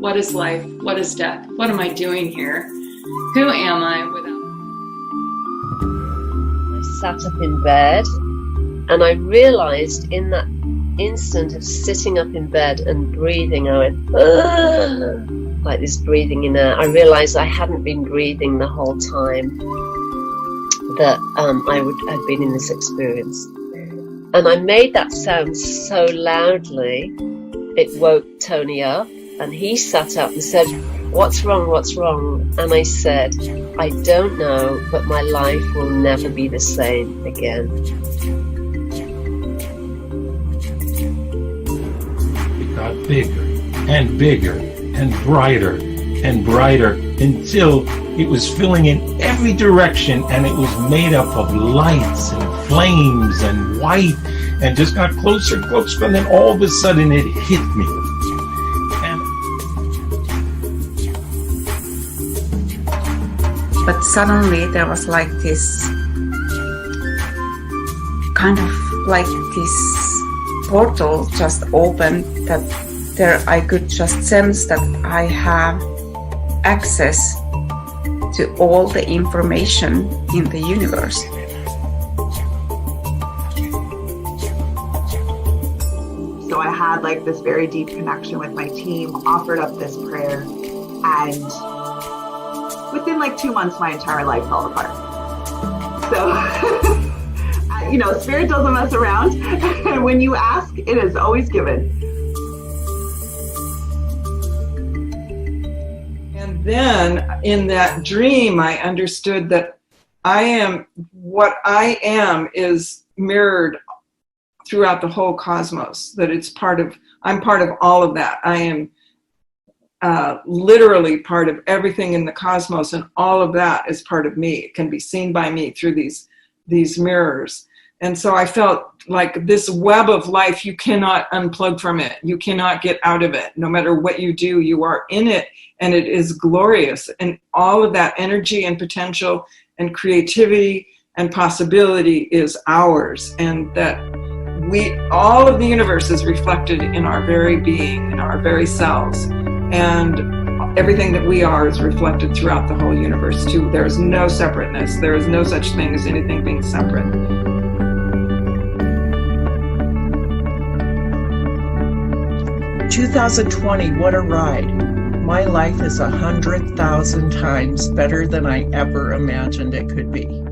What is life? What is death? What am I doing here? Who am I without? I sat up in bed and I realized in that instant of sitting up in bed and breathing, I went, "Ah," like this breathing in air. I realized I hadn't been breathing the whole time that I would have been in this experience. And I made that sound so loudly, it woke Tony up, and he sat up and said, "What's wrong? What's wrong?" And I said, "I don't know, but my life will never be the same again." It got bigger and bigger and brighter until it was filling in every direction, and it was made up of lights and flames and white, and just got closer and closer, and then all of a sudden it hit me. But suddenly there was like this kind of like this portal just opened, that there I could just sense that I have access to all the information in the universe. So I had like this very deep connection with my team, offered up this prayer, and within like 2 months, my entire life fell apart. So, spirit doesn't mess around. When you ask, it is always given. And then in that dream, I understood that what I am is mirrored throughout the whole cosmos, that I'm part of all of that. I am literally part of everything in the cosmos, and all of that is part of me. It can be seen by me through these mirrors. And so I felt like this web of life, you cannot unplug from it. You cannot get out of it. No matter what you do, you are in it, and it is glorious. And all of that energy and potential and creativity and possibility is ours. And that all of the universe is reflected in our very being, in our very selves. And everything that we are is reflected throughout the whole universe too. There is no separateness. There is no such thing as anything being separate. 2020, what a ride. My life is 100,000 times better than I ever imagined it could be.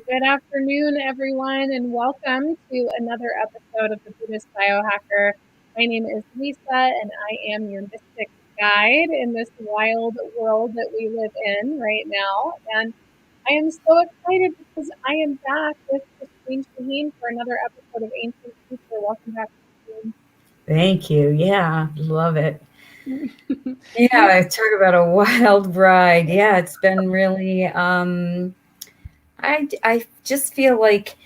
Good afternoon, everyone, and welcome to another episode of the Buddhist Biohacker. My name is Lisa, and I am your mystic guide in this wild world that we live in right now. And I am so excited because I am back with Christine Shahin for another episode of Ancient Future. Welcome back, Christine. Thank you. Yeah, love it. Yeah, talk about a wild ride. Yeah, it's been really, I just feel like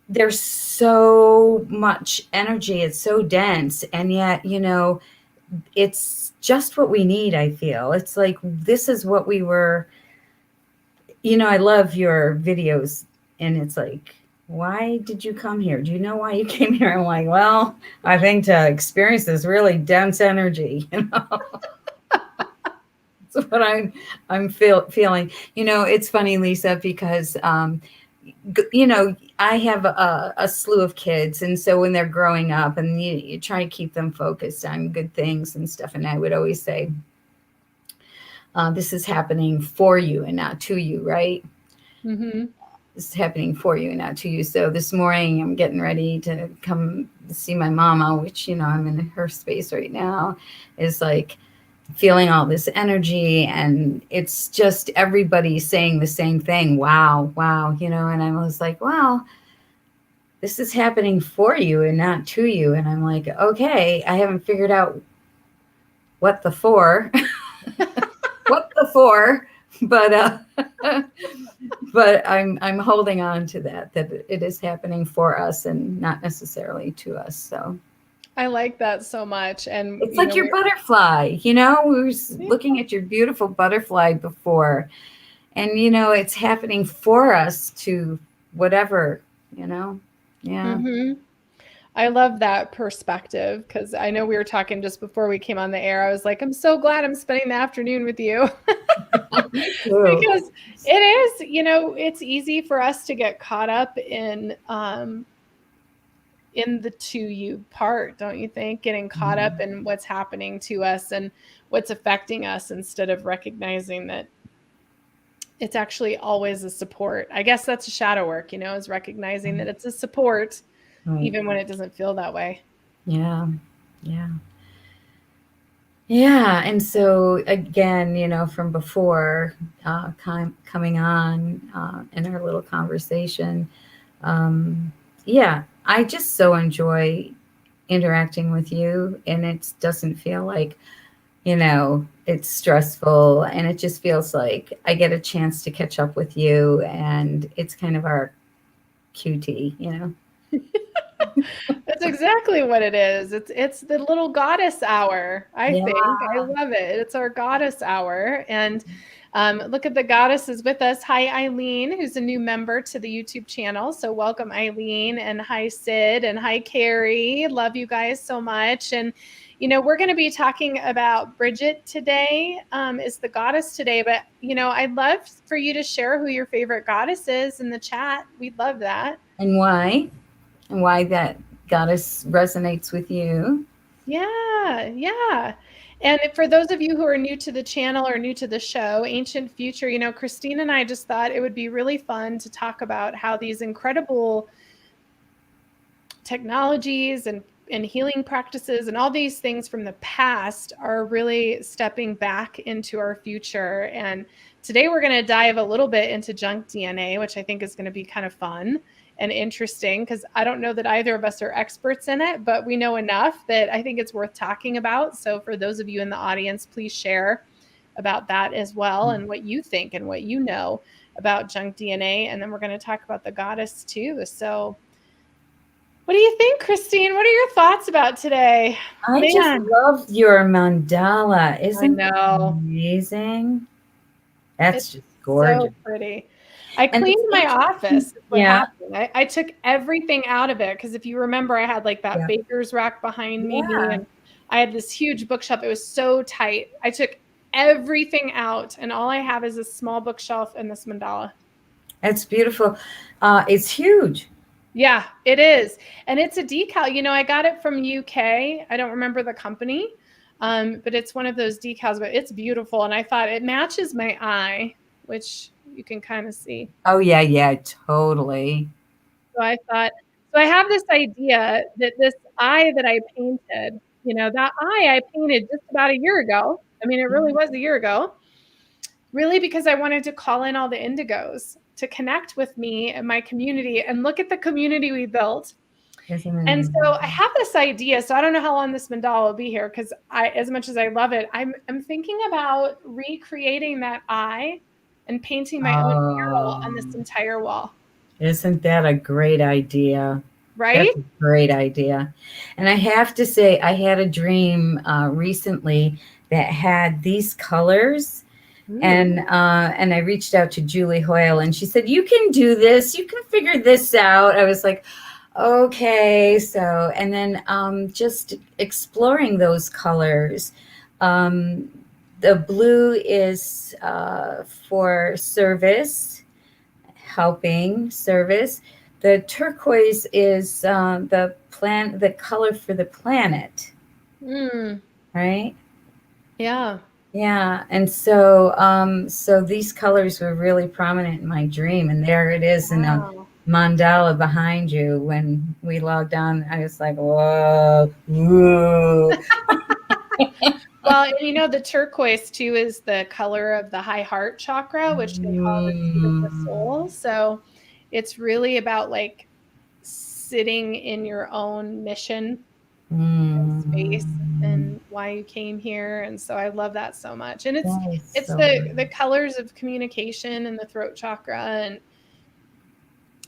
there's so much energy. It's so dense. And yet, you know, it's just what we need, I feel. It's like, this is what we were, you know, I love your videos, and it's like, why did you come here? Do you know why you came here? I'm like, well, I think to experience this really dense energy, you know. That's what I'm feeling. You know, it's funny, Lisa, because you know, I have a slew of kids, and so when they're growing up, and you try to keep them focused on good things and stuff, and I would always say, this is happening for you and not to you, right? Mm-hmm. This is happening for you and not to you. So this morning I'm getting ready to come see my mama, which, you know, I'm in her space right now, is like feeling all this energy, and it's just everybody saying the same thing. Wow, wow, you know, and I was like, wow, this is happening for you and not to you. And I'm like, okay, I haven't figured out what the for, what the for, but but I'm holding on to that it is happening for us and not necessarily to us. So I like that so much. And it's like your butterfly, you know, we were looking at your beautiful butterfly before, and, you know, it's happening for us to whatever, you know. Yeah. Mm-hmm. I love that perspective, because I know we were talking just before we came on the air. I was like, I'm so glad I'm spending the afternoon with you. Because it is, you know, it's easy for us to get caught up in the to you part, don't you think? Getting caught up in what's happening to us and what's affecting us, instead of recognizing that it's actually always a support. I guess that's a shadow work, you know, is recognizing that it's a support, Right. even when it doesn't feel that way. Yeah. Yeah. Yeah. And so again, you know, from before coming on in our little conversation, yeah, I just so enjoy interacting with you, and it doesn't feel like, you know, it's stressful, and it just feels like I get a chance to catch up with you, and it's kind of our QT, you know. That's exactly what it is. It's the little goddess hour, I think. I love it. It's our goddess hour. And look at the goddesses with us. Hi, Eileen, who's a new member to the YouTube channel. So welcome, Eileen. And hi, Sid. And hi, Carrie. Love you guys so much. And, you know, we're going to be talking about Bridget today, is the goddess today. But, you know, I'd love for you to share who your favorite goddess is in the chat. We'd love that. And why that goddess resonates with you. Yeah, yeah. And for those of you who are new to the channel or new to the show, Ancient Future, you know, Christine and I just thought it would be really fun to talk about how these incredible technologies and healing practices and all these things from the past are really stepping back into our future. And today we're going to dive a little bit into junk DNA, which I think is going to be kind of fun and interesting, because I don't know that either of us are experts in it, but we know enough that I think it's worth talking about. So for those of you in the audience, please share about that as well, and what you think and what you know about junk DNA. And then we're going to talk about the goddess too. So what do you think, Christine? What are your thoughts about today? I just love your mandala. Isn't that amazing? That's just gorgeous. So pretty. I cleaned my office. I took everything out of it, because if you remember, I had like that baker's rack behind me, and I had this huge bookshelf. It was so tight. I took everything out, and all I have is a small bookshelf and this mandala. It's beautiful. It's huge. Yeah, it is. And it's a decal. You know, I got it from UK. I don't remember the company, but it's one of those decals, but it's beautiful. And I thought it matches my eye, which you can kind of see. Oh, yeah, totally. So I thought, so I have this idea that this eye that I painted, you know, that eye I painted just about a year ago. I mean, it really was a year ago, really, because I wanted to call in all the indigos to connect with me and my community and look at the community we built. And so I have this idea. So I don't know how long this mandala will be here, because as much as I love it, I'm thinking about recreating that eye and painting my own mural on this entire wall. Isn't that a great idea? right? That's a great idea. And I have to say, I had a dream recently that had these colors. And I reached out to Julie Hoyle, and she said, "You can do this. You can figure this out." I was like, "Okay." So, and then just exploring those colors. The blue is for service, helping, service. The turquoise is the color for the planet, Mm, right? yeah. Yeah, and so these colors were really prominent in my dream, and there it is in a Wow. mandala behind you. When we logged on, I was like, "Whoa, whoa!" Well, and you know, the turquoise too is the color of the high heart chakra, which they call the seat of the soul. So it's really about like sitting in your own mission and space and why you came here. And so I love that so much. And it's So the colors of communication and the throat chakra. And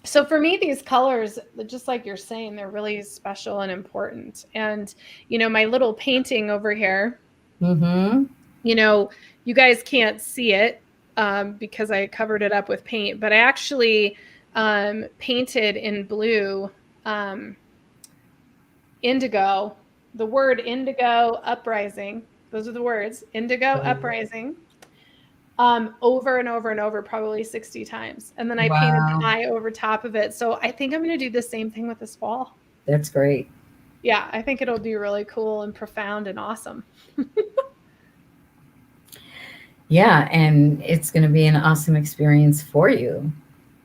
so for me, these colors, just like you're saying, they're really special and important. And you know, my little painting over here, you know, you guys can't see it because I covered it up with paint, but I actually painted in blue indigo, the word indigo uprising. Those are the words, indigo uprising, over and over and over, probably 60 times. And then I painted the eye over top of it. So I think I'm going to do the same thing with this ball. That's great. Yeah, I think it'll be really cool and profound and awesome. Yeah, and it's going to be an awesome experience for you,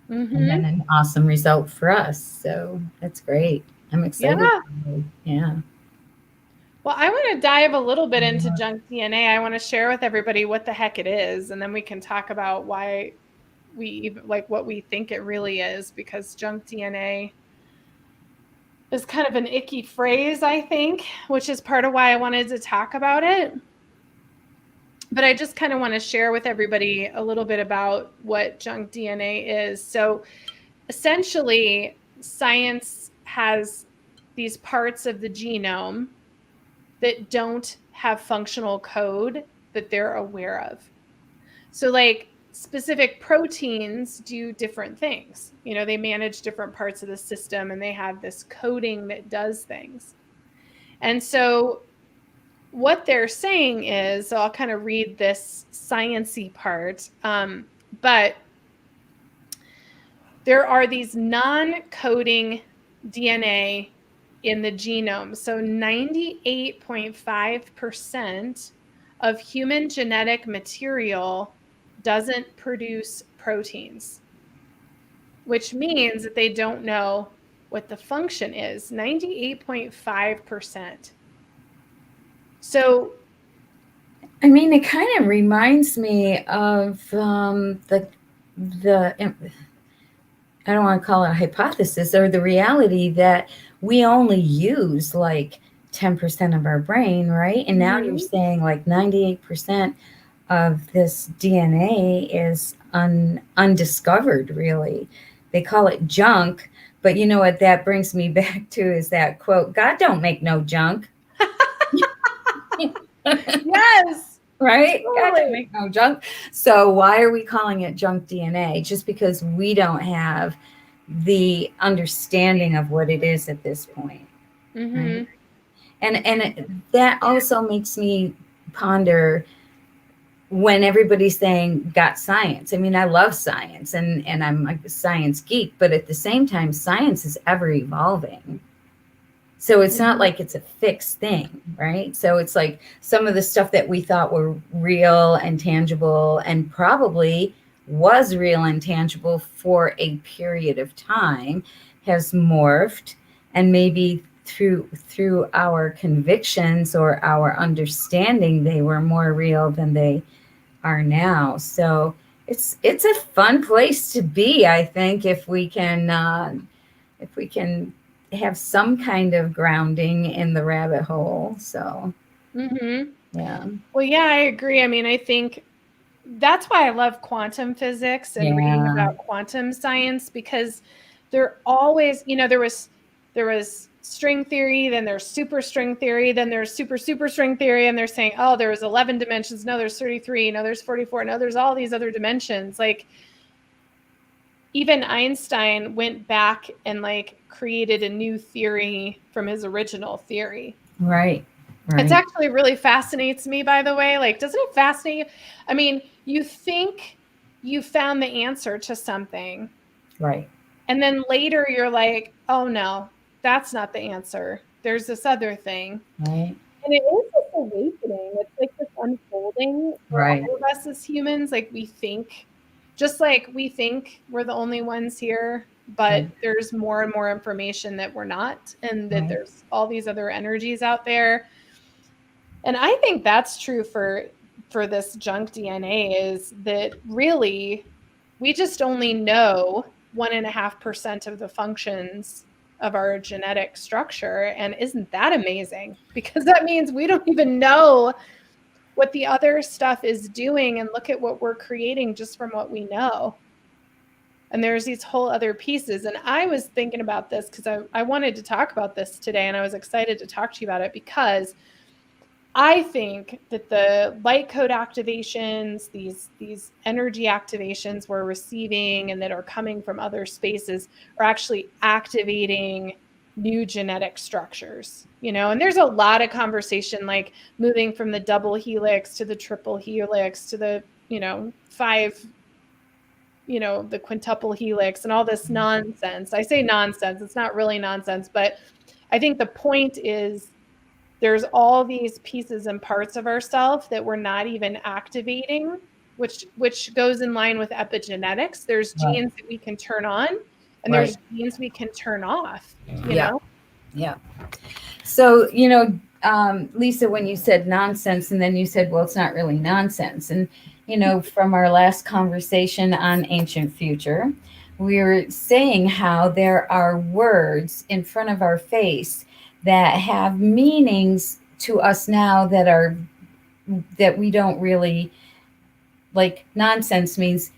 and then an awesome result for us. So that's great. I'm excited. Yeah. Well, I want to dive a little bit into junk DNA. I want to share with everybody what the heck it is, and then we can talk about why we like what we think it really is, because junk DNA is kind of an icky phrase, I think, which is part of why I wanted to talk about it. But I just kind of want to share with everybody a little bit about what junk DNA is. So essentially, science has these parts of the genome that don't have functional code that they're aware of. So like specific proteins do different things. You know, they manage different parts of the system and they have this coding that does things. And so what they're saying is, so I'll kind of read this science-y part, but there are these non-coding DNA in the genome. So 98.5% of human genetic material doesn't produce proteins, which means that they don't know what the function is. 98.5%. So, I mean, it kind of reminds me of the I don't want to call it a hypothesis, or the reality that we only use like 10% of our brain, right? And now you're saying like 98% of this DNA is undiscovered, really. They call it junk, but you know what that brings me back to is that quote, "God don't make no junk." Yes. Right? God don't make no junk. So why are we calling it junk DNA? Just because we don't have the understanding of what it is at this point. Right? And that also makes me ponder when everybody's saying got science. I mean, I love science and I'm a science geek, but at the same time, science is ever evolving. So it's not like it's a fixed thing, right? So it's like some of the stuff that we thought were real and tangible and probably was real and tangible for a period of time has morphed, and maybe through our convictions or our understanding, they were more real than they are now. So it's a fun place to be, I think, if we can have some kind of grounding in the rabbit hole. So yeah. Well, yeah, I agree. I mean, I think that's why I love quantum physics and reading about quantum science, because they're always, there was string theory, then there's super string theory, then there's super string theory, and they're saying, oh, there's 11 dimensions, no, there's 33, no, there's 44, no, there's all these other dimensions. Like, even Einstein went back and like created a new theory from his original theory. Right. It's actually really fascinates me, by the way. Like, doesn't it fascinate you? I mean, you think you found the answer to something. Right. And then later you're like, oh no, that's not the answer. There's this other thing. Right. And it is this awakening. It's like this unfolding for all of us as humans. Like, we think, just like we think we're the only ones here, but there's more and more information that we're not, and that there's all these other energies out there. And I think that's true for this junk DNA, is that really we just only know 1.5% of the functions of our genetic structure. And isn't that amazing? Because that means we don't even know what the other stuff is doing, and look at what we're creating just from what we know. And there's these whole other pieces. And I was thinking about this because I wanted to talk about this today, and I was excited to talk to you about it, because I think that the light code activations, these energy activations we're receiving and that are coming from other spaces, are actually activating new genetic structures, and there's a lot of conversation, like moving from the double helix to the triple helix to the, 5, the quintuple helix and all this nonsense. I say nonsense, it's not really nonsense, but I think the point is there's all these pieces and parts of ourselves that we're not even activating, which goes in line with epigenetics. There's genes that we can turn on, and there's genes we can turn off, you know? Yeah. So, Lisa, when you said nonsense, and then you said, well, it's not really nonsense. And, from our last conversation on ancient future, we were saying how there are words in front of our face that have meanings to us now that we don't really like. Nonsense means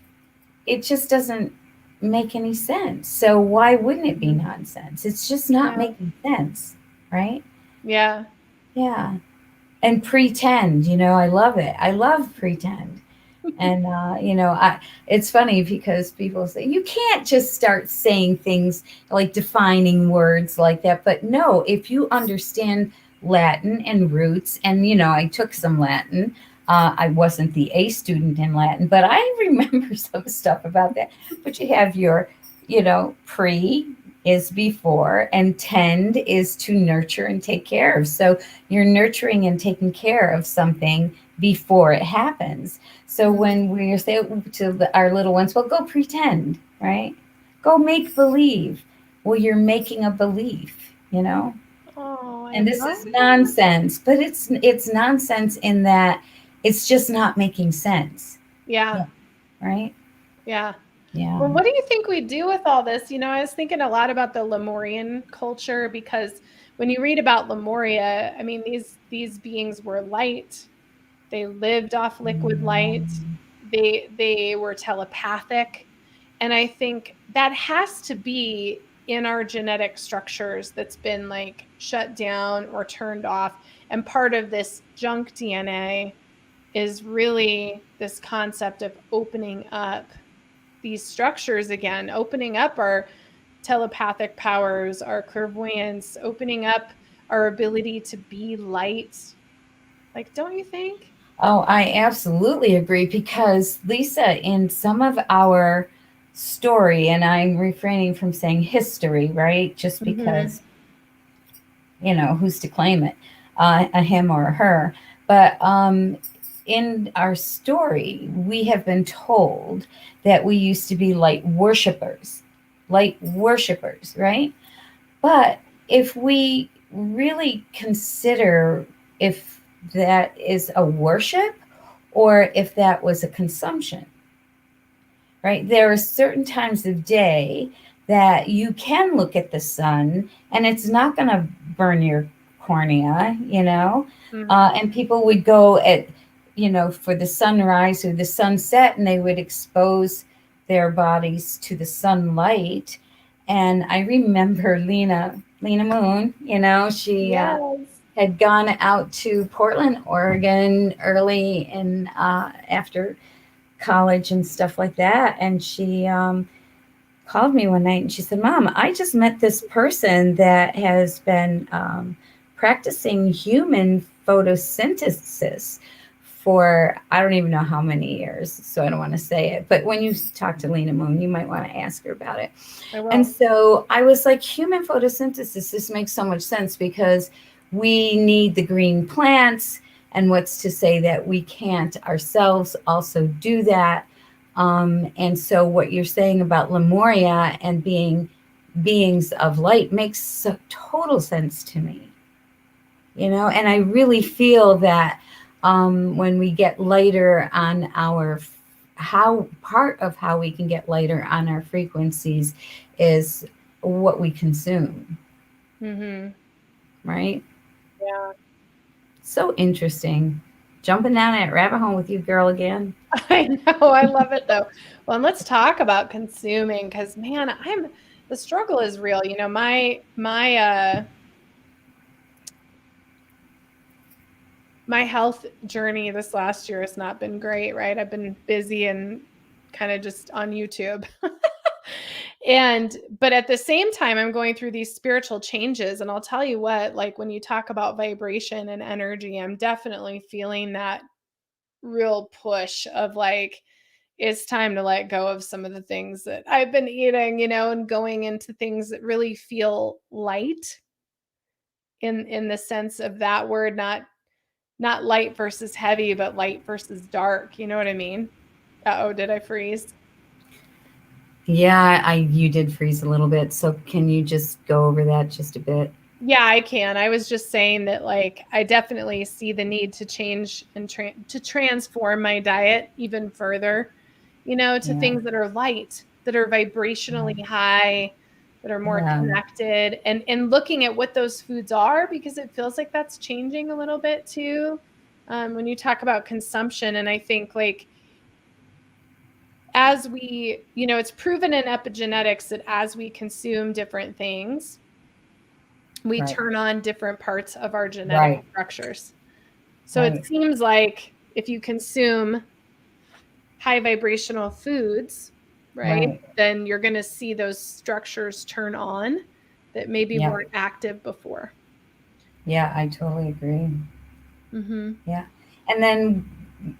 it just doesn't make any sense. So why wouldn't it be nonsense? It's just not making sense, right? Yeah. And pretend, I love it. I love pretend. And it's funny because people say you can't just start saying things like defining words like that. But no, if you understand Latin and roots, and I took some Latin. I wasn't the A student in Latin, but I remember some stuff about that. But you have your, pre is before, and tend is to nurture and take care of. So you're nurturing and taking care of something before it happens. So when we say to our little ones, well, go pretend, right? Go make believe. Well, you're making a belief, Oh, and this is nonsense, but it's nonsense in that it's just not making sense. Yeah. Right? Yeah. Yeah. Well, what do you think we do with all this? I was thinking a lot about the Lemurian culture, because when you read about Lemuria, I mean, these beings were light. They lived off liquid light. They were telepathic. And I think that has to be in our genetic structures that's been like shut down or turned off. And part of this junk DNA is really this concept of opening up these structures again, opening up our telepathic powers, our clairvoyance, opening up our ability to be light. Like, don't you think? Oh, I absolutely agree, because Lisa, in some of our story, and I'm refraining from saying history, right? Just because, who's to claim it, a him or a her. But in our story, we have been told that we used to be light worshipers, right? But if we really consider if that is a worship or if that was a consumption, right? There are certain times of day that you can look at the sun and it's not going to burn your cornea, and people would go for the sunrise or the sunset, and they would expose their bodies to the sunlight. And I remember Lena Moon, she had gone out to Portland, Oregon early in after college and stuff like that. And she called me one night and she said, "Mom, I just met this person that has been practicing human photosynthesis for I don't even know how many years, so I don't want to say it. But when you talk to Lena Moon, you might want to ask her about it." And so I was like, human photosynthesis, this makes so much sense because we need the green plants. And what's to say that we can't ourselves also do that? And so what you're saying about Lemuria and being beings of light makes total sense to me. And I really feel that when we get lighter on part of how we can get lighter on our frequencies is what we consume. Mm-hmm. Right? Yeah. So interesting. Jumping down that rabbit hole with you, girl, again. I know. I love it though. Well, and let's talk about consuming because man, the struggle is real. My health journey this last year has not been great, right? I've been busy and kind of just on YouTube. But at the same time, I'm going through these spiritual changes. And I'll tell you what, like when you talk about vibration and energy, I'm definitely feeling that real push of like, it's time to let go of some of the things that I've been eating, and going into things that really feel light in the sense of that word, not light versus heavy, but light versus dark. You know what I mean? Uh-oh, did I freeze? Yeah, you did freeze a little bit. So can you just go over that just a bit? Yeah, I can. I was just saying that, like, I definitely see the need to change and to transform my diet even further, to things that are light, that are vibrationally high, that are more connected, and looking at what those foods are, because it feels like that's changing a little bit too. When you talk about consumption, and I think like as we, it's proven in epigenetics that as we consume different things, we turn on different parts of our genetic structures. So it seems like if you consume high vibrational foods, then you're going to see those structures turn on that maybe weren't active before. Yeah, I totally agree. Mm-hmm. Yeah. And then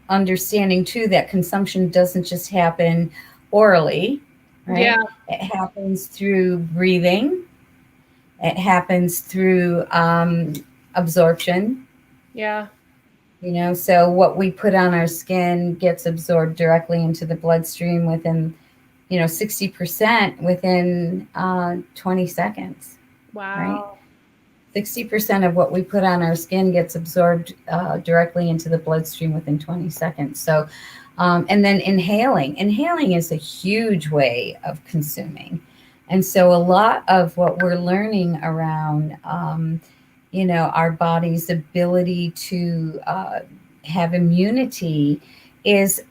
understanding too that consumption doesn't just happen orally, right? Yeah. It happens through breathing. It happens through absorption. Yeah. So what we put on our skin gets absorbed directly into the bloodstream within, 60% within 20 seconds. Wow. Right? 60% of what we put on our skin gets absorbed directly into the bloodstream within 20 seconds. So, and then inhaling is a huge way of consuming. And so a lot of what we're learning around, our body's ability to have immunity is,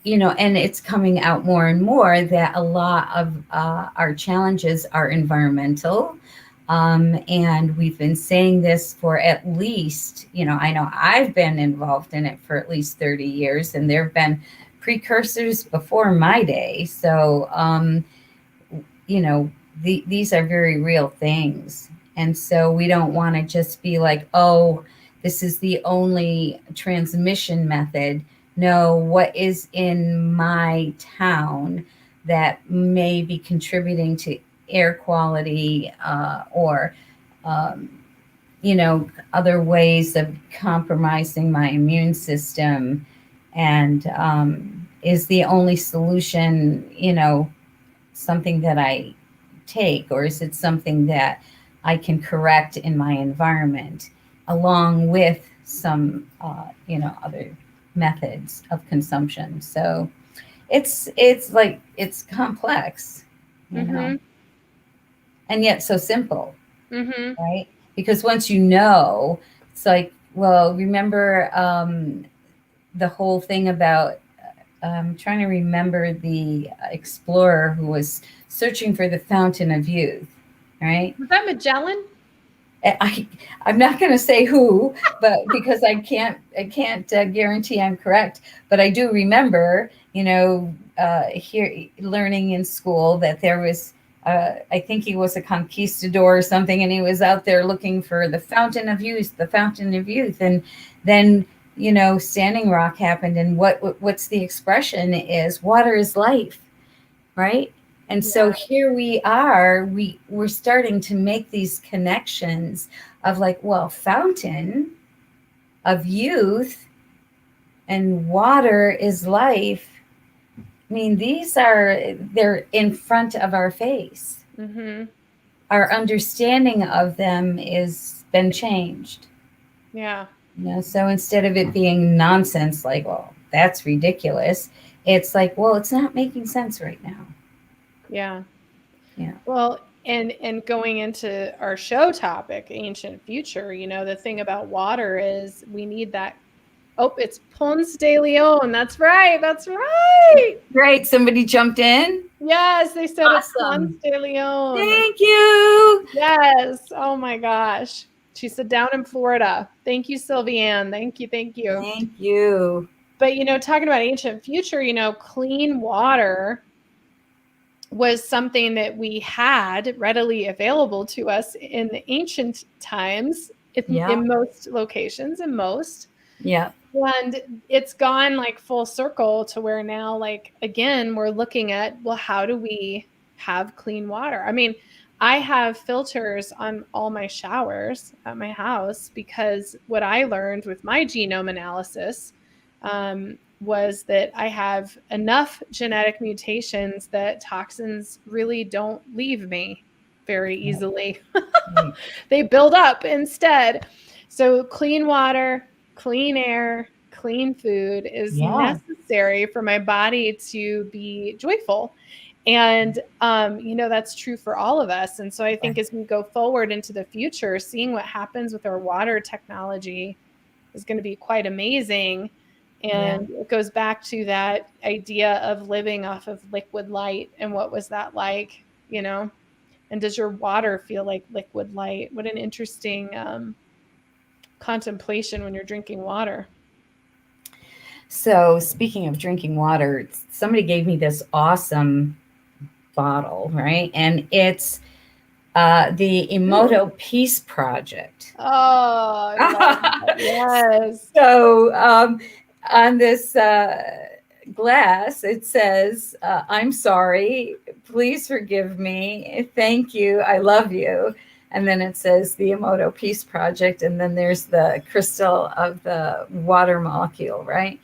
and it's coming out more and more that a lot of our challenges are environmental. And we've been saying this for at least, I know I've been involved in it for at least 30 years, and there have been precursors before my day. So, these are very real things. And so we don't want to just be like, oh, this is the only transmission method. No, what is in my town that may be contributing to air quality or other ways of compromising my immune system, and is the only solution, something that I take, or is it something that I can correct in my environment along with some other methods of consumption? So it's complex, and yet so simple, right? Because once it's like, well, remember the whole thing about, I'm trying to remember the explorer who was searching for the fountain of youth, right? Was that Magellan? I'm not going to say who, but because I can't guarantee I'm correct. But I do remember, here learning in school that there was, I think he was a conquistador or something, and he was out there looking for the fountain of youth, and then Standing Rock happened, and what's the expression is water is life, right? And so here we are, we're starting to make these connections of like, well, fountain of youth and water is life. I mean, they're in front of our face. Mm-hmm. Our understanding of them is been changed. Yeah. So instead of it being nonsense, like, well, that's ridiculous, it's like, well, it's not making sense right now. Yeah. Yeah. Well, and going into our show topic, ancient future, the thing about water is we need that. Oh, it's Ponce de Leon. That's right. That's right. Great. Somebody jumped in. Yes, they said it's Ponce de Leon. Thank you. Yes. Oh my gosh. She said down in Florida. Thank you, Sylvianne. Thank you. Thank you. Thank you. But, talking about ancient future, clean water was something that we had readily available to us in the ancient times, in most locations, Yeah. And it's gone like full circle to where now, like, again, we're looking at, well, how do we have clean water? I mean, I have filters on all my showers at my house because what I learned with my genome analysis was that I have enough genetic mutations that toxins really don't leave me very easily. They build up instead. So clean water, clean air, clean food is necessary for my body to be joyful. And, that's true for all of us. And so I think as we go forward into the future, seeing what happens with our water technology is going to be quite amazing. And it goes back to that idea of living off of liquid light. And what was that like, and does your water feel like liquid light? What an interesting contemplation when you're drinking water. So speaking of drinking water, somebody gave me this awesome bottle, right? And it's the Emoto Peace Project. Oh, I love that. Yes. So on this glass, it says, I'm sorry, please forgive me, thank you, I love you. And then it says the Emoto Peace Project, and then there's the crystal of the water molecule, right?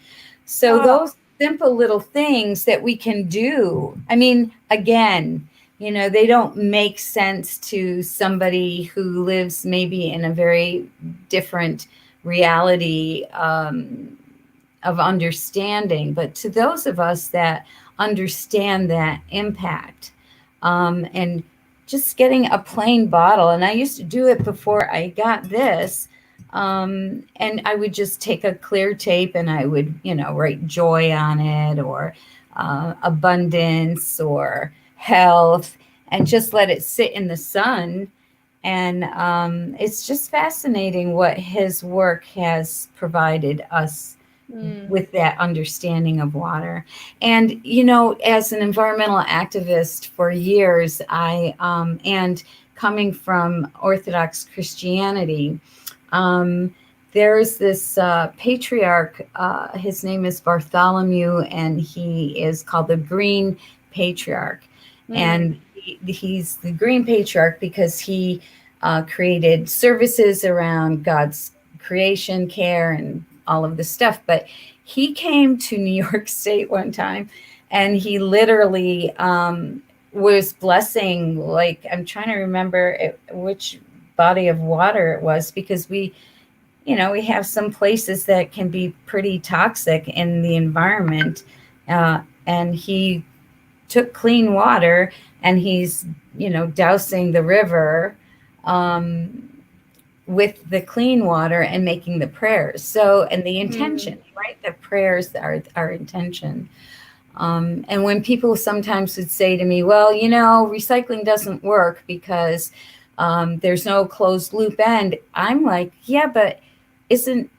So those simple little things that we can do, I mean, again, they don't make sense to somebody who lives maybe in a very different reality of understanding, but to those of us that understand that impact, and just getting a plain bottle. And I used to do it before I got this. And I would just take a clear tape and I would, write joy on it, or abundance, or health, and just let it sit in the sun. And it's just fascinating what his work has provided us with that understanding of water. And, as an environmental activist for years, and coming from Orthodox Christianity, there's this patriarch, his name is Bartholomew, and he is called the Green Patriarch. And he's the Green Patriarch because he created services around God's creation, care, and all of this stuff. But he came to New York State one time, and he literally was blessing, like, I'm trying to remember which body of water it was, because we have some places that can be pretty toxic in the environment. And he took clean water, and he's, dousing the river with the clean water and making the prayers. So, and the intention, right? The prayers are our intention. And when people sometimes would say to me, well, you know, recycling doesn't work because there's no closed loop end. I'm like, yeah, but isn't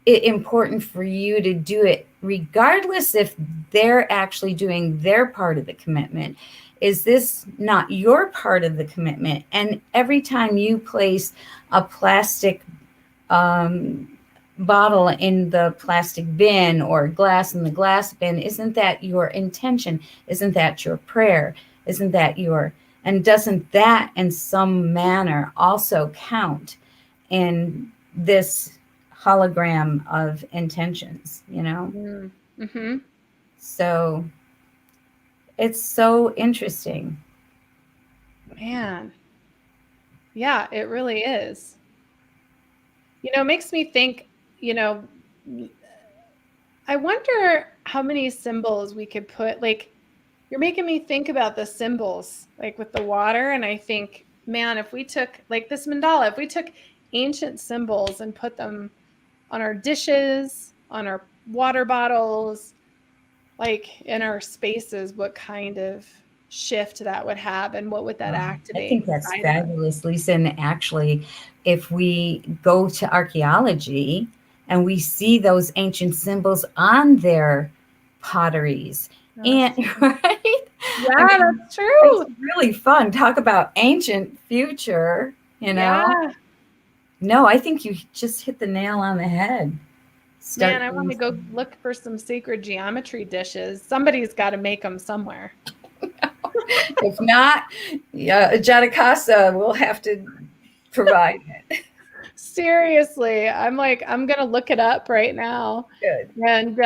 it important for you to do it regardless if they're actually doing their part of the commitment? Is this not your part of the commitment? And every time you place a plastic bottle in the plastic bin or glass in the glass bin, isn't that your intention? Isn't that your prayer? Isn't that your, and doesn't that in some manner also count in this hologram of intentions, you know? Mm-hmm. So it's so interesting. Man. Yeah, it really is. You know, it makes me think, you know, I wonder how many symbols we could put, like, you're making me think about the symbols, like with the water. And I think, man, if we took like this mandala, if we took ancient symbols and put them on our dishes, on our water bottles, like in our spaces, what kind of shift that would have and what would that activate? I think that's fabulous, Lisa. And actually, if we go to archaeology and we see those ancient symbols on their potteries, and right? Yeah, I mean, that's true. It's really fun. Talk about ancient future, you know? Yeah. No, I think you just hit the nail on the head. Man, I want to go look for some sacred geometry dishes. Somebody's got to make them somewhere. If not, yeah, Jatacasa will have to provide it. Seriously, I'm going to look it up right now. Good. And,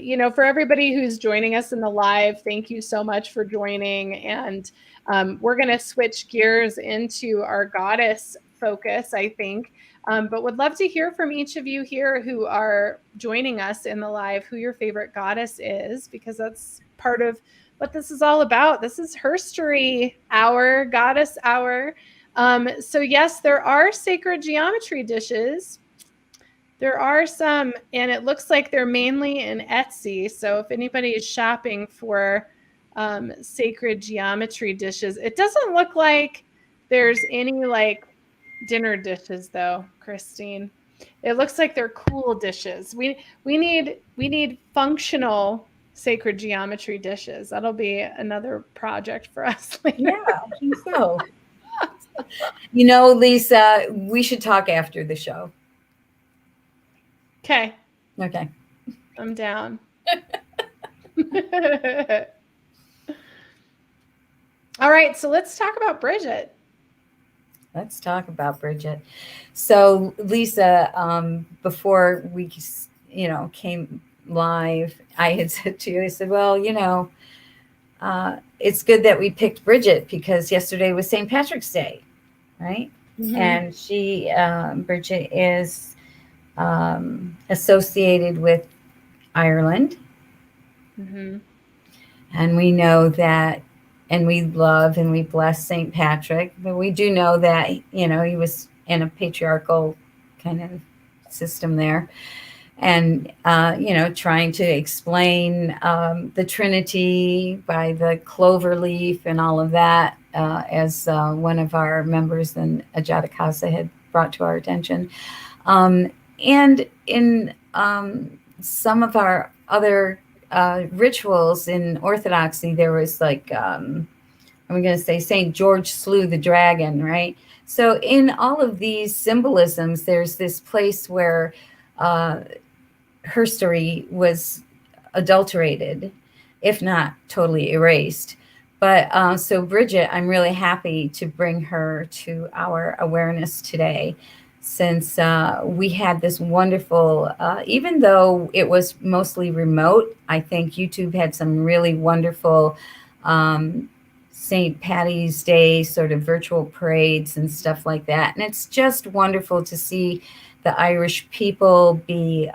you know, for everybody who's joining us in the live, thank you so much for joining. And we're going to switch gears into our goddess focus, I think. But would love to hear from each of you here who are joining us in the live, who your favorite goddess is, because that's part of what this is all about. This is Herstory Hour, Goddess Hour. So yes, there are sacred geometry dishes. There are some, and it looks like they're mainly in Etsy. So if anybody is shopping for sacred geometry dishes, it doesn't look like there's any like dinner dishes though, Christine. It looks like they're cool dishes. We need functional sacred geometry dishes. That'll be another project for us later. Yeah, I think so. You know, Lisa, we should talk after the show. Okay. Okay. I'm down. All right, so let's talk about Bridget. Let's talk about Bridget. So, Lisa, before we, you know, came live, I had said to you, I said, well, you know, it's good that we picked Bridget because yesterday was St. Patrick's Day, right? Mm-hmm. And she, Bridget, is associated with Ireland. Mm-hmm. And we know that, and we love and we bless St. Patrick, but we do know that, you know, he was in a patriarchal kind of system there. And, you know, trying to explain the Trinity by the clover leaf and all of that, as one of our members in Ajata had brought to our attention. And in some of our other rituals in Orthodoxy, there was like, I'm going to say St. George slew the dragon, right? So in all of these symbolisms, there's this place where her story was adulterated, if not totally erased. But so Bridget, I'm really happy to bring her to our awareness today, since we had this wonderful, even though it was mostly remote, I think YouTube had some really wonderful St. Patty's Day sort of virtual parades and stuff like that. And it's just wonderful to see the Irish people be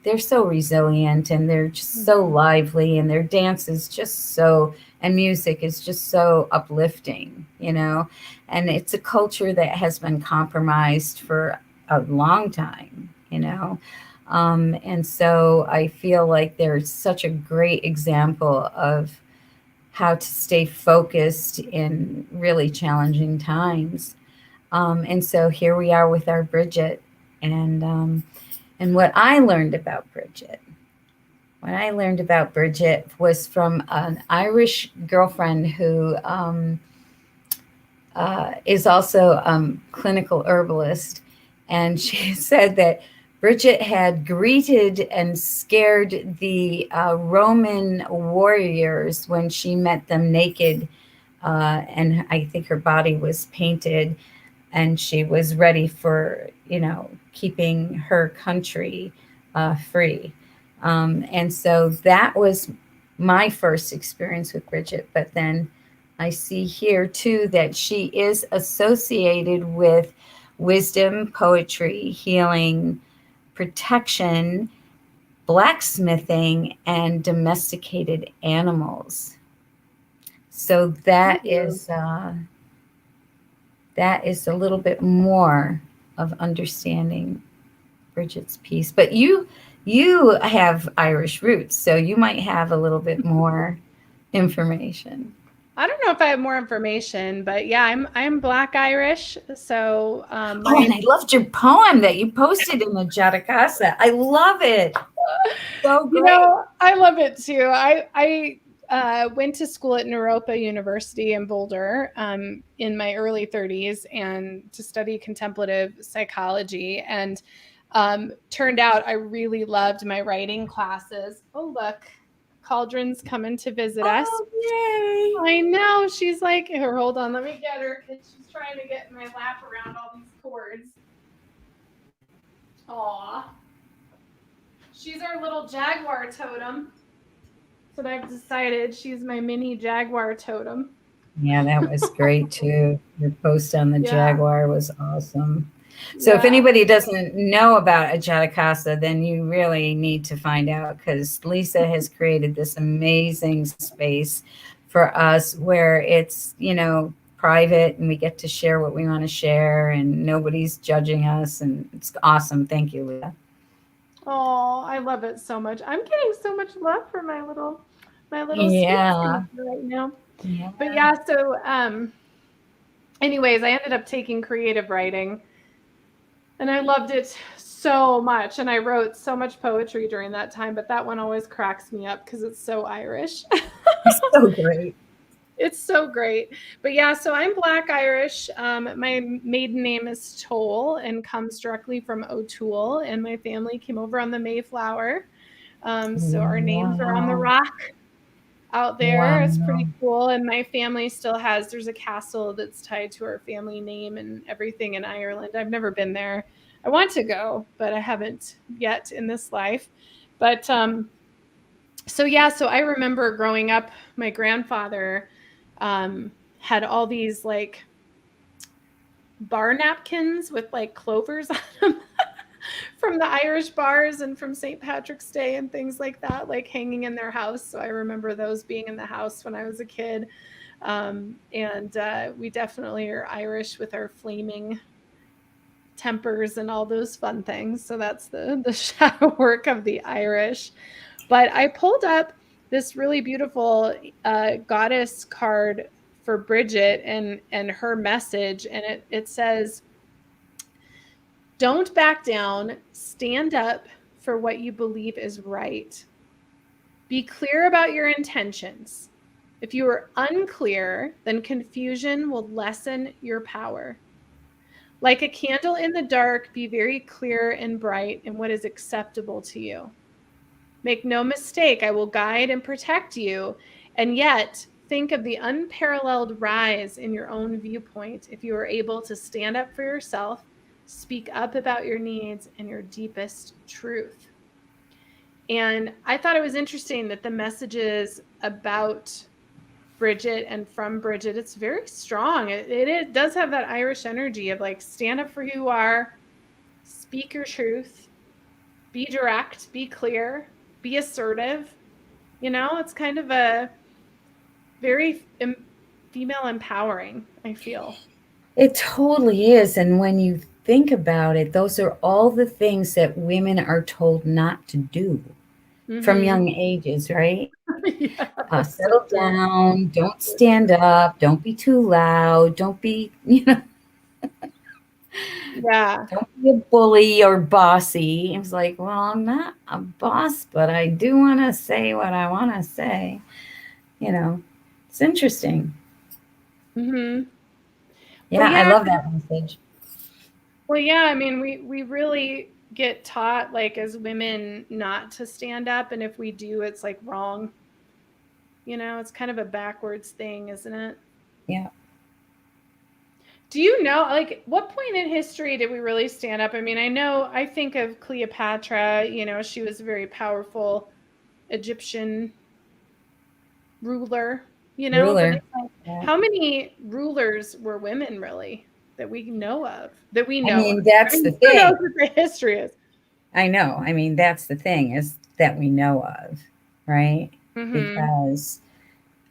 they're so resilient, and they're just so lively, and their dance is just so, and music is just so uplifting, you know. And it's a culture that has been compromised for a long time, you know. And so I feel like they're such a great example of how to stay focused in really challenging times. And so here we are with our Bridget. And what I learned about Bridget, was from an Irish girlfriend who is also a clinical herbalist. And she said that Bridget had greeted and scared the Roman warriors when she met them naked. And I think her body was painted, and she was ready for, you know, keeping her country free. And so that was my first experience with Bridget. But then I see here too that she is associated with wisdom, poetry, healing, protection, blacksmithing, and domesticated animals. So that is a little bit more of understanding Bridget's piece. But you have Irish roots, so you might have a little bit more information. I don't know if I have more information, but yeah, I'm Black Irish. So and I loved your poem that you posted in the Jatacasa. I love it. So great. You know, I love it too. I went to school at Naropa University in Boulder in my early 30s and to study contemplative psychology, and turned out I really loved my writing classes. Oh, look. Cauldron's coming to visit us. Yay. I know. She's like, here, hold on, let me get her, because she's trying to get my lap around all these cords. Aw. She's our little jaguar totem. That's what I've decided. She's my mini jaguar totem. Yeah, that was great too. Your post on the jaguar was awesome. So if anybody doesn't know about a Jatacasa, then you really need to find out, because Lisa has created this amazing space for us where it's, you know, private, and we get to share what we want to share, and nobody's judging us, and it's awesome. Thank you, Lisa. Oh, I love it so much. I'm getting so much love for my little yeah right now. Yeah. But yeah, so anyways, I ended up taking creative writing. And I loved it so much. And I wrote so much poetry during that time, but that one always cracks me up because it's so Irish. It's so great. It's so great. But yeah, so I'm Black Irish. My maiden name is Toll and comes directly from O'Toole. And my family came over on the Mayflower. So our names are on the rock out there. Wow. It's pretty cool. And my family still there's a castle that's tied to our family name and everything in Ireland. I've never been there. I want to go, but I haven't yet in this life. But so I remember growing up, my grandfather had all these like bar napkins with like clovers on them. From the Irish bars and from St. Patrick's Day and things like that, like hanging in their house. So I remember those being in the house when I was a kid. And we definitely are Irish with our flaming tempers and all those fun things. So that's the shadow work of the Irish. But I pulled up this really beautiful goddess card for Bridget and her message. And it says, "Don't back down. Stand up for what you believe is right. Be clear about your intentions. If you are unclear, then confusion will lessen your power. Like a candle in the dark, be very clear and bright in what is acceptable to you. Make no mistake, I will guide and protect you, and yet think of the unparalleled rise in your own viewpoint if you are able to stand up for yourself, speak up about your needs and your deepest truth." And I thought it was interesting that the messages about Bridget and from Bridget, it's very strong. It does have that Irish energy of like, stand up for who you are, speak your truth, be direct, be clear, be assertive. You know, it's kind of a very female empowering, I feel. It totally is. And when you think about it, those are all the things that women are told not to do from young ages, right? Yeah, Settle down, don't stand up, don't be too loud, don't be, yeah. don't be a bully or bossy. It's like, well, I'm not a boss, but I do want to say what I want to say. It's interesting. Mm-hmm. Yeah, Well, I yeah. love that message. Well, yeah, I mean, we really get taught, like, as women not to stand up, and if we do, it's like wrong. You know, it's kind of a backwards thing, isn't it? Yeah. Do you know, like, what point in history did we really stand up? I mean, I think of Cleopatra, you know, she was a very powerful Egyptian ruler, you know, but Ruler. it's like, Yeah. how many rulers were women really that we know of? That we I know mean, of? that's the Who knows thing. what the history is? I know. I mean, that's the thing is that we know of, right? Because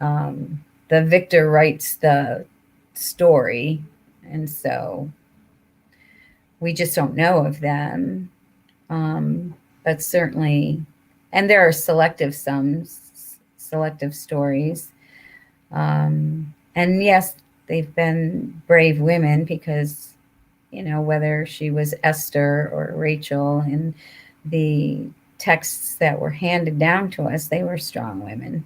the victor writes the story, and so we just don't know of them. But certainly, and there are selective stories. And yes, they've been brave women because, whether she was Esther or Rachel in the texts that were handed down to us, they were strong women.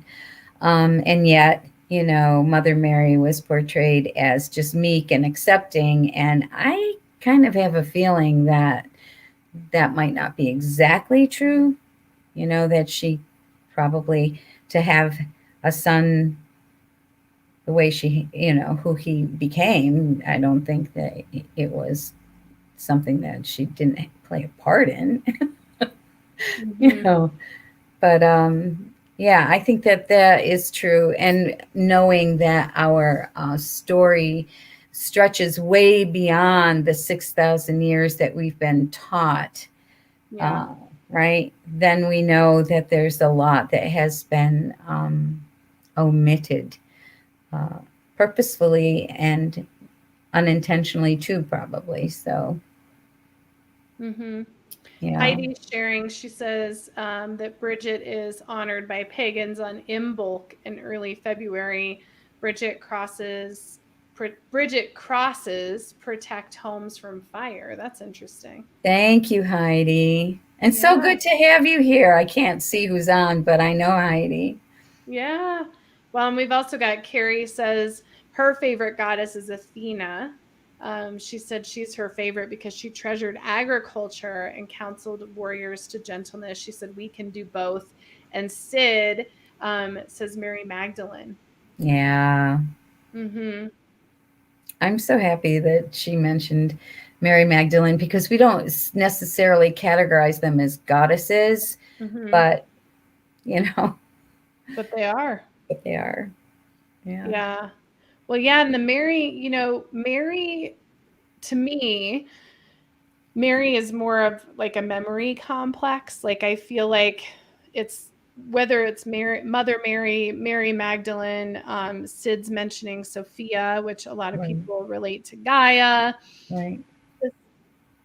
And yet, Mother Mary was portrayed as just meek and accepting. And I kind of have a feeling that might not be exactly true, that she probably, to have a son the way she, who he became, I don't think that it was something that she didn't play a part in, but yeah, I think that is true. And knowing that our story stretches way beyond the 6,000 years that we've been taught, right? Then we know that there's a lot that has been omitted purposefully and unintentionally too, probably. So, yeah. Heidi's sharing, she says that Bridget is honored by pagans on Imbolc in early February. Bridget crosses protect homes from fire. That's interesting. Thank you, Heidi. And so good to have you here. I can't see who's on, but I know Heidi. Yeah. Well, and we've also got Carrie says her favorite goddess is Athena. She said she's her favorite because she treasured agriculture and counseled warriors to gentleness. She said we can do both. And Sid says Mary Magdalene. Yeah. I'm so happy that she mentioned Mary Magdalene because we don't necessarily categorize them as goddesses, but But they are. But they are. Yeah. Yeah. Well, yeah, and the Mary, Mary, to me, Mary is more of like a memory complex. Like I feel like it's whether it's Mother Mary, Mary Magdalene, Sid's mentioning Sophia, which a lot of people relate to Gaia. Right. This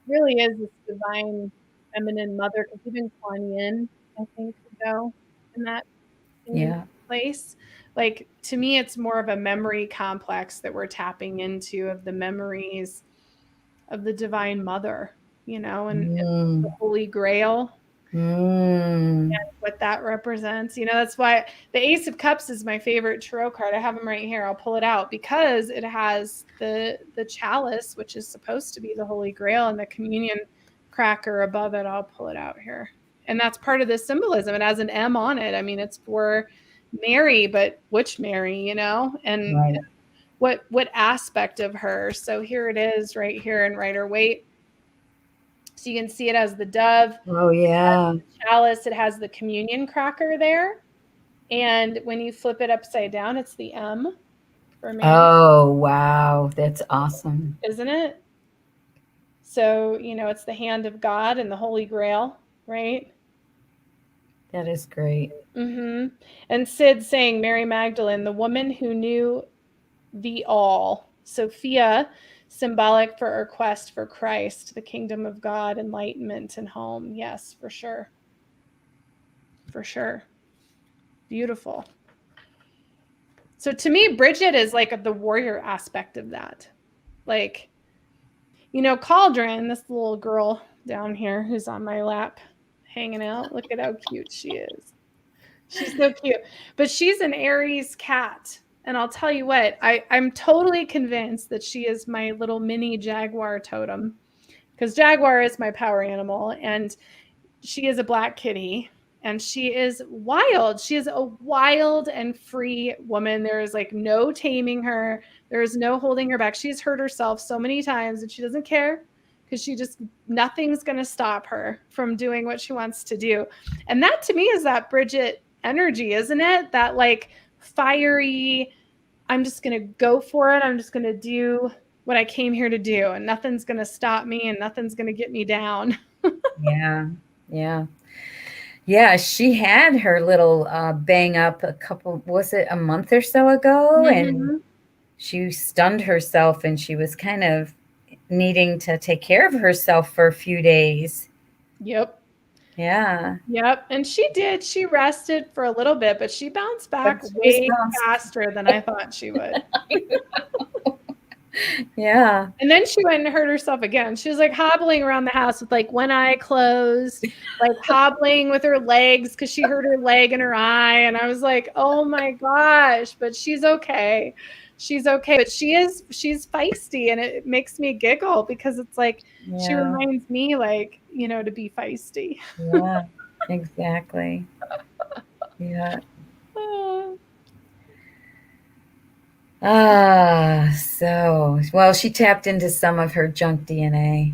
really is this divine feminine mother, because even Kuan Yin, I think, could go in that place. Like to me, it's more of a memory complex that we're tapping into of the memories of the Divine Mother, and the Holy Grail. And what that represents. That's why the Ace of Cups is my favorite tarot card. I have them right here. I'll pull it out because it has the chalice, which is supposed to be the Holy Grail, and the communion cracker above it. I'll pull it out here. And that's part of the symbolism. It has an M on it. I mean, it's for Mary, but which Mary, and what aspect of her. So here it is right here in Rider Waite. So you can see it as the dove. Oh, yeah. The chalice, it has the communion cracker there. And when you flip it upside down, it's the M for Mary. Oh, wow. That's awesome. Isn't it? So, it's the hand of God and the Holy Grail. right? That is great. Mm-hmm. And Sid saying Mary Magdalene, the woman who knew the all. Sophia, symbolic for our quest for Christ, the kingdom of God, enlightenment, and home. Yes, for sure. For sure. Beautiful. So to me, Bridget is like the warrior aspect of that. Like, you know, Cauldron, this little girl down here who's on my lap hanging out. Look at how cute she is. She's so cute. But she's an Aries cat. And I'll tell you what, I'm totally convinced that she is my little mini jaguar totem, because jaguar is my power animal. And she is a black kitty. And she is wild. She is a wild and free woman. There is like no taming her. There is no holding her back. She's hurt herself so many times and she doesn't care, because nothing's going to stop her from doing what she wants to do. And that to me is that Bridget energy, isn't it? That like fiery, I'm just going to go for it. I'm just going to do what I came here to do, and nothing's going to stop me and nothing's going to get me down. Yeah. Yeah. Yeah, she had her little bang up was it a month or so ago? Mm-hmm. And she stunned herself and she was kind of needing to take care of herself for a few days. Yep. Yeah. Yep. And she did. She rested for a little bit, but she bounced back way faster than I thought she would. Yeah. And then she went and hurt herself again. She was like hobbling around the house with like one eye closed, like hobbling with her legs because she hurt her leg and her eye. And I was like, oh my gosh, but she's okay. She's okay. But she's feisty, and it makes me giggle because it's like, she reminds me, like, you know, to be feisty. Yeah, exactly. Yeah. So, well, she tapped into some of her junk DNA.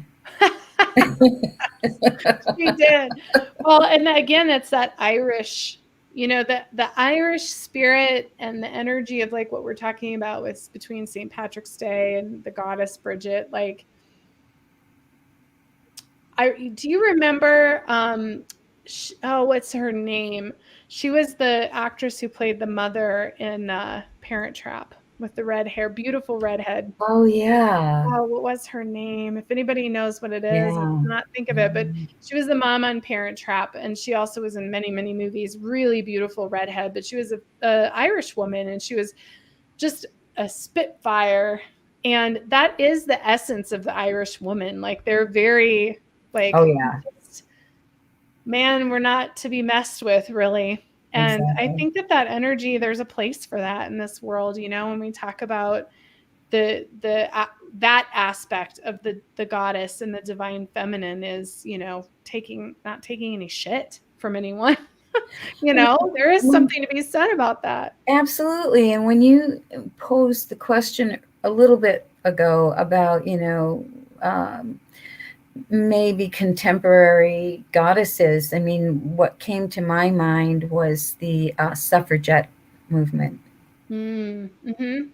She did. Well, and again, it's that Irish, you know, the Irish spirit and the energy of like what we're talking about with between St. Patrick's Day and the goddess Bridget. Like, do you remember, what's her name? She was the actress who played the mother in Parent Trap with the red hair, beautiful redhead. Oh, yeah. Oh, what was her name? If anybody knows what it is, I cannot think of it, but she was the mom on Parent Trap, and she also was in many, many movies. Really beautiful redhead, but she was a Irish woman, and she was just a spitfire. And that is the essence of the Irish woman. Like, they're very, like, oh yeah, man, we're not to be messed with, really. And exactly. I think that energy, there's a place for that in this world. You know, when we talk about that aspect of the goddess and the divine feminine is, you know, not taking any shit from anyone. You know, there is something to be said about that. Absolutely. And when you posed the question a little bit ago about, you know, maybe contemporary goddesses, I mean, what came to my mind was the suffragette movement. Mm-hmm.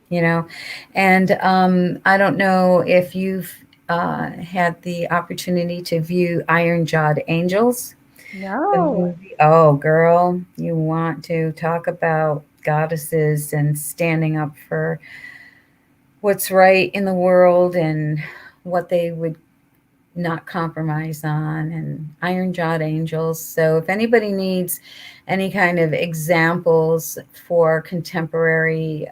You know, and I don't know if you've had the opportunity to view Iron-Jawed Angels. No. Oh, girl, you want to talk about goddesses and standing up for what's right in the world and what they would not compromise on, and Iron-Jawed Angels. So if anybody needs any kind of examples for contemporary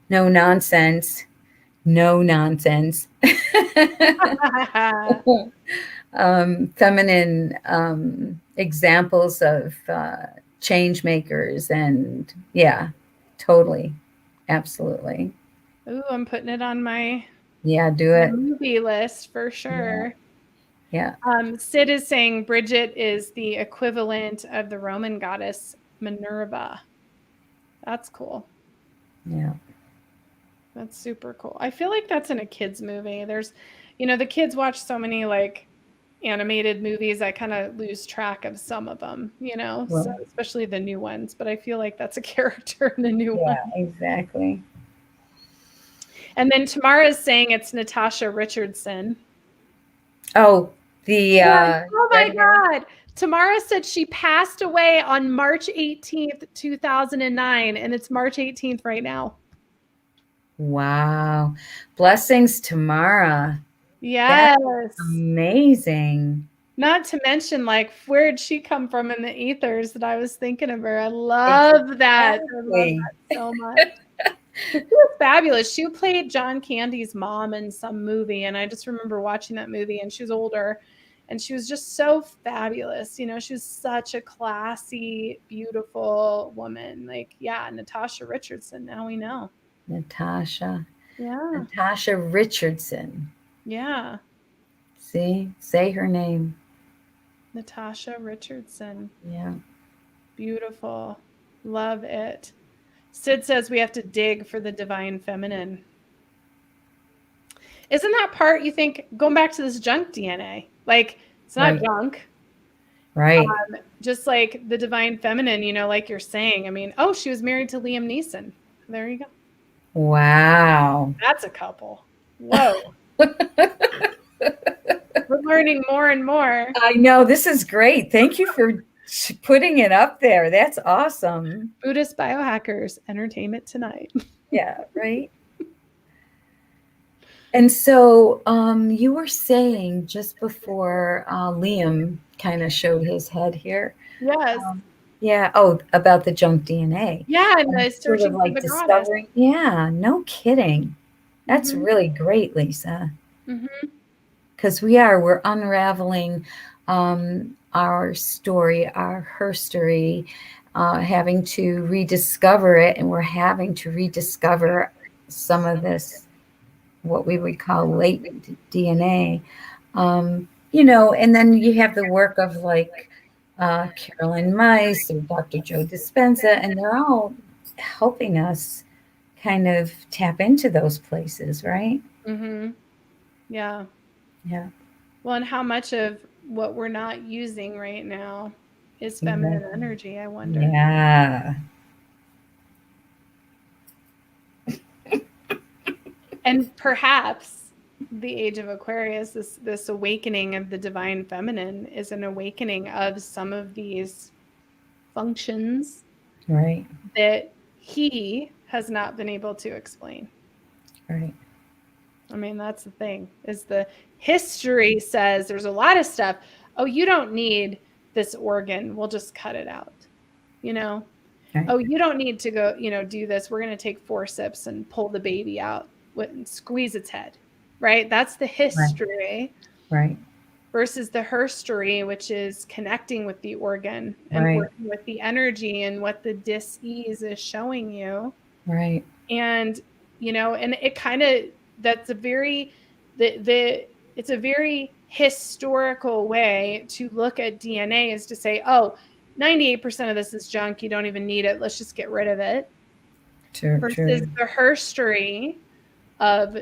no nonsense feminine examples of change makers, and yeah, totally, absolutely. Ooh, I'm putting it on my do it movie list for sure. Yeah. Sid is saying Bridget is the equivalent of the Roman goddess Minerva. That's cool. Yeah. That's super cool. I feel like that's in a kids movie. There's, you know, the kids watch so many like animated movies, I kind of lose track of some of them, you know, so especially the new ones, but I feel like that's a character in the new one. Yeah, exactly. And then Tamara is saying it's Natasha Richardson. Oh, The Oh my red hair? God. Tamara said she passed away on March 18th, 2009, and it's March 18th right now. Wow. Blessings, Tamara. Yes. Amazing. Not to mention, like, where did she come from in the ethers that I was thinking of her? I love that. I love Exactly. that so much. She was fabulous. She played John Candy's mom in some movie, and I just remember watching that movie, and she was older, and she was just so fabulous. You know, she was such a classy, beautiful woman. Like, yeah, Natasha Richardson, now we know. Natasha Yeah, Richardson. yeah. See, say her name. Natasha Richardson. Yeah. Beautiful. Love it. Sid says we have to dig for the divine feminine. Isn't that part, you think, going back to this junk DNA? Like, it's not Right. junk. Right. Just like the divine feminine, you know, like you're saying. I mean, oh, she was married to Liam Neeson. There you go. Wow. That's a couple. Whoa. We're learning more and more. I know, this is great. Thank you for putting it up there. That's awesome. Buddhist biohackers, entertainment tonight. Yeah, right. And so you were saying just before Liam kind of showed his head here. Yes. Yeah. Oh, about the junk DNA. Yeah, and the Sort searching of for like the discovering. Yeah, no kidding. That's Mhm. really great, Lisa. Mm-hmm. Because we're unraveling our story, our herstory, having to rediscover it, and we're having to rediscover some of this, what we would call latent DNA. You know, and then you have the work of like Carolyn Mice or Dr. Joe Dispenza, and they're all helping us kind of tap into those places, right? Mm-hmm. Yeah. Yeah. Well, and how much of what we're not using right now is feminine energy, I wonder. Yeah. And perhaps the age of Aquarius, this awakening of the divine feminine, is an awakening of some of these functions, Right. that he has not been able to explain. Right. I mean, that's the thing, is the history says there's a lot of stuff. Oh, you don't need this organ. We'll just cut it out. You know? Right. Oh, you don't need to go, do this. We're going to take forceps and pull the baby out and squeeze its head. Right? That's the history. Right. Versus the herstory, which is connecting with the organ and working with the energy and what the dis-ease is showing you. Right. And, and it kind of, that's a very, it's a very historical way to look at DNA, is to say, oh, 98% of this is junk. You don't even need it. Let's just get rid of it. True. Versus the herstory of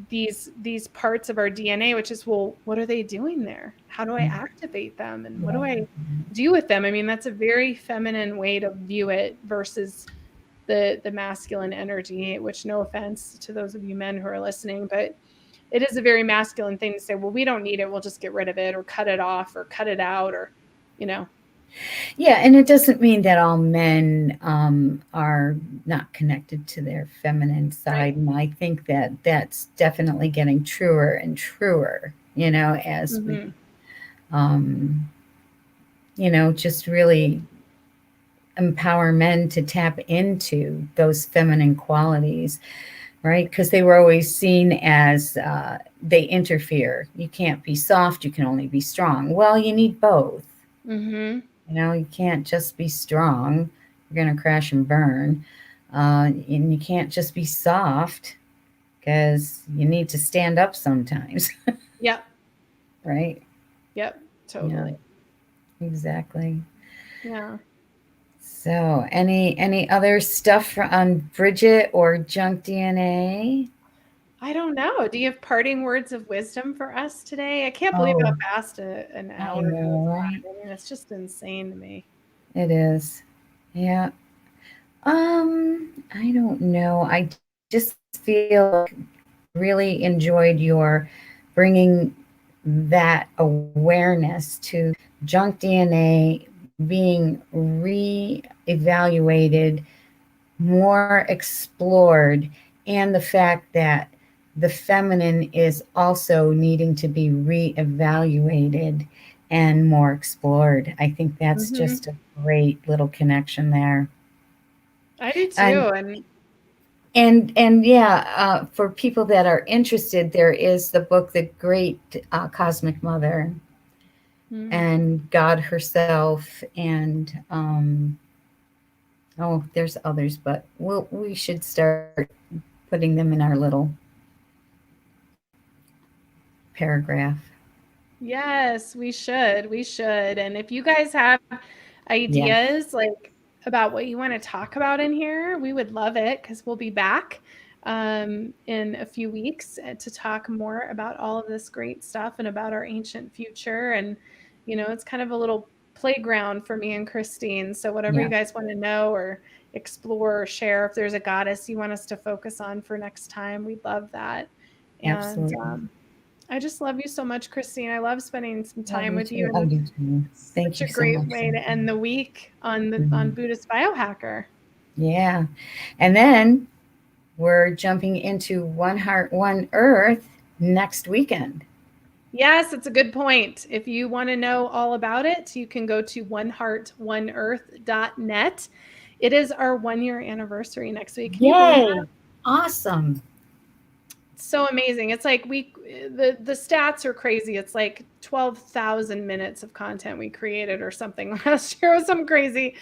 these parts of our DNA, which is, well, what are they doing there? How do I activate them? And what do I do with them? I mean, that's a very feminine way to view it versus the masculine energy, which, no offense to those of you men who are listening, but it is a very masculine thing to say, well, we don't need it. We'll just get rid of it or cut it off or cut it out or, Yeah, and it doesn't mean that all men are not connected to their feminine side. Right. And I think that that's definitely getting truer and truer, as we, just really empower men to tap into those feminine qualities, right? Because they were always seen as they interfere. You can't be soft, you can only be strong. Well, you need both. Mm-hmm. You can't just be strong. You're going to crash and burn. And you can't just be soft, because you need to stand up sometimes. Yep. Right? Yep. Totally. Yeah. Exactly. Yeah. So any other stuff on Bridget or junk DNA? I don't know. Do you have parting words of wisdom for us today? I can't believe how fast an hour goes by. I mean, it's just insane to me. It is. Yeah. I don't know. I just feel really enjoyed your bringing that awareness to junk DNA being re-evaluated, more explored, and the fact that the feminine is also needing to be re-evaluated and more explored. I think that's just a great little connection there. I do too. And yeah, for people that are interested, there is the book, The Great Cosmic Mother, and God herself, and there's others, but we should start putting them in our little paragraph. Yes, we should. And if you guys have ideas like about what you want to talk about in here, we would love it, because we'll be back in a few weeks to talk more about all of this great stuff and about our ancient future. And, it's kind of a little playground for me and Christine. So whatever you guys want to know or explore or share, if there's a goddess you want us to focus on for next time, we'd love that. Absolutely. And I just love you so much, Christine. I love spending some time with you. I do too. Thank you so much. Such a great way to end the week on Buddhist Biohacker. Yeah. And then we're jumping into One Heart, One Earth next weekend. Yes, it's a good point. If you want to know all about it, you can go to oneheartoneearth.net. It is our 1-year anniversary next week. Can Yay! You believe that? Awesome. So amazing. It's like the stats are crazy. It's like 12,000 minutes of content we created or something last year. It was something crazy.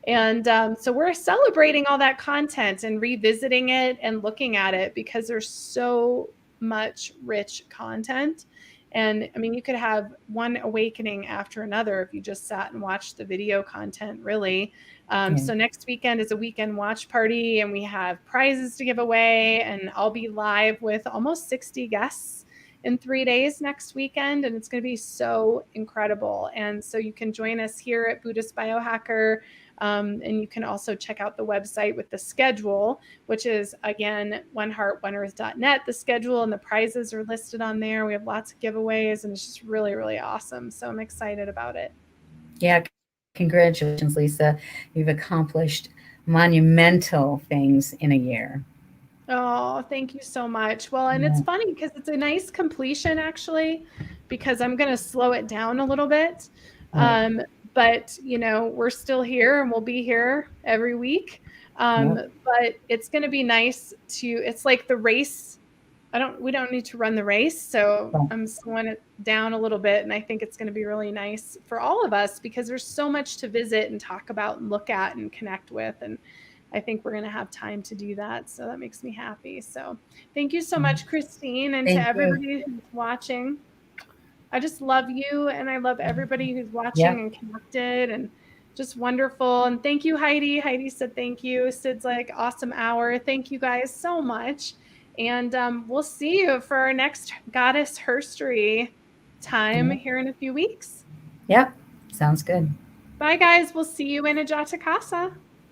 And so we're celebrating all that content and revisiting it and looking at it, because there's so much rich content. And I mean, you could have one awakening after another if you just sat and watched the video content, really. So next weekend is a weekend watch party, and we have prizes to give away, and I'll be live with almost 60 guests in 3 days next weekend, and it's going to be so incredible. And so you can join us here at Buddhist Biohacker, and you can also check out the website with the schedule, which is, again, oneheartoneearth.net. The schedule and the prizes are listed on there. We have lots of giveaways, and it's just really, really awesome. So I'm excited about it. Yeah. Congratulations, Lisa. You've accomplished monumental things in a year. Oh, thank you so much. Well, and it's funny because it's a nice completion, actually, because I'm going to slow it down a little bit. But, we're still here, and we'll be here every week. But it's going to be nice it's like the race. We don't need to run the race. So I'm slowing it down a little bit. And I think it's going to be really nice for all of us, because there's so much to visit and talk about and look at and connect with. And I think we're going to have time to do that. So that makes me happy. So thank you so much, Christine, and to everybody who's watching. I just love you, and I love everybody who's watching and connected, and just wonderful. And thank you, Heidi. Heidi said thank you. Sid's like, awesome hour. Thank you guys so much. And we'll see you for our next Goddess Herstory time here in a few weeks. Yep. Sounds good. Bye, guys. We'll see you in Ajatakasa.